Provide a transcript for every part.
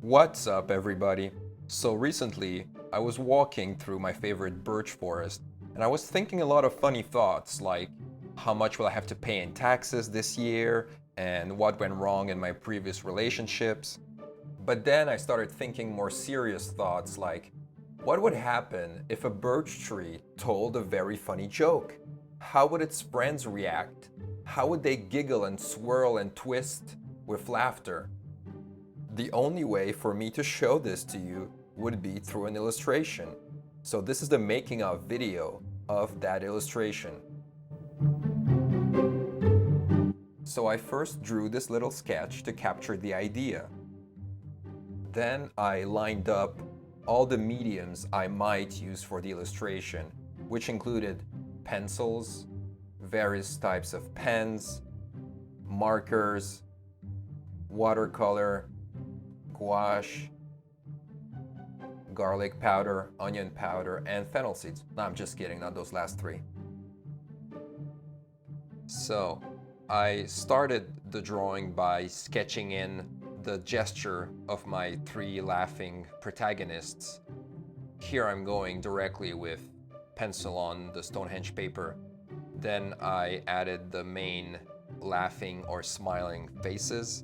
What's up, everybody? So recently, I was walking through my favorite birch forest, and I was thinking a lot of funny thoughts like, how much will I have to pay in taxes this year, and what went wrong in my previous relationships. But then I started thinking more serious thoughts like, what would happen if a birch tree told a very funny joke? How would its friends react? How would they giggle and swirl and twist with laughter? The only way for me to show this to you would be through an illustration. So this is the making of video of that illustration. So I first drew this little sketch to capture the idea. Then I lined up all the mediums I might use for the illustration, which included pencils, various types of pens, markers, watercolor, gouache, garlic powder, onion powder, and fennel seeds. No, I'm just kidding, not those last three. So I started the drawing by sketching in the gesture of my three laughing protagonists. Here I'm going directly with pencil on the Stonehenge paper. Then I added the main laughing or smiling faces.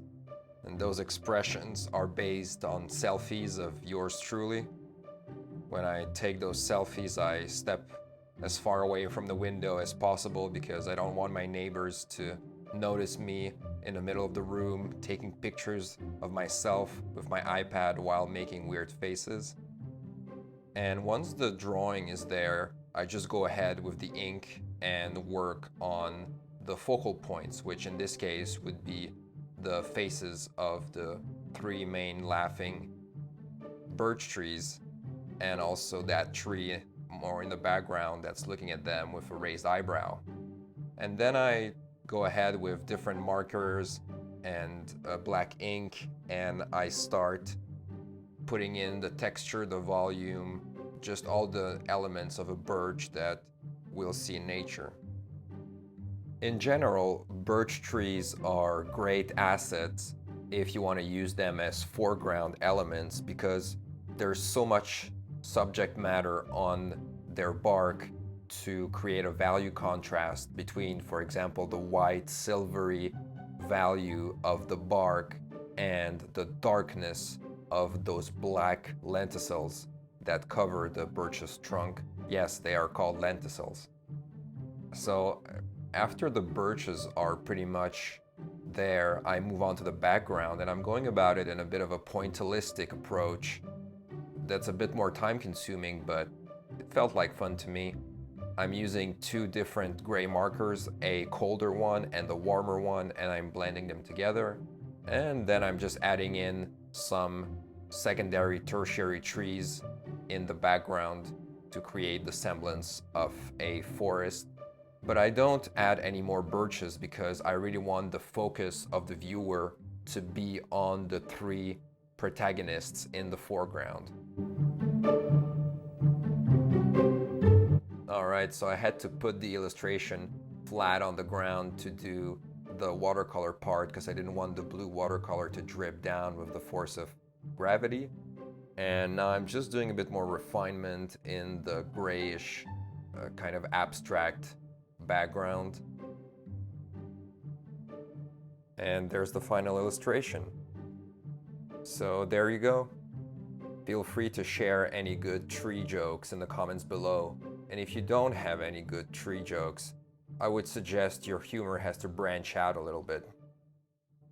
And those expressions are based on selfies of yours truly. When I take those selfies, I step as far away from the window as possible because I don't want my neighbors to notice me in the middle of the room taking pictures of myself with my iPad while making weird faces. And once the drawing is there, I just go ahead with the ink and work on the focal points, which in this case would be the faces of the three main laughing birch trees, and also that tree more in the background that's looking at them with a raised eyebrow. And then I go ahead with different markers and black ink, and I start putting in the texture, the volume, just all the elements of a birch that we'll see in nature. In general, birch trees are great assets if you want to use them as foreground elements because there's so much subject matter on their bark to create a value contrast between, for example, the white, silvery value of the bark and the darkness of those black lenticels that cover the birch's trunk. Yes, they are called lenticels. So after the birches are pretty much there, I move on to the background, and I'm going about it in a bit of a pointillistic approach that's a bit more time consuming, but it felt like fun to me. I'm using two different gray markers, a colder one and the warmer one, and I'm blending them together. And then I'm just adding in some secondary, tertiary trees in the background to create the semblance of a forest. But I don't add any more birches because I really want the focus of the viewer to be on the three protagonists in the foreground. Alright, so I had to put the illustration flat on the ground to do the watercolor part because I didn't want the blue watercolor to drip down with the force of gravity. And now I'm just doing a bit more refinement in the grayish kind of abstract background. And there's the final illustration. So there you go. Feel free to share any good tree jokes in the comments below. And if you don't have any good tree jokes, I would suggest your humor has to branch out a little bit.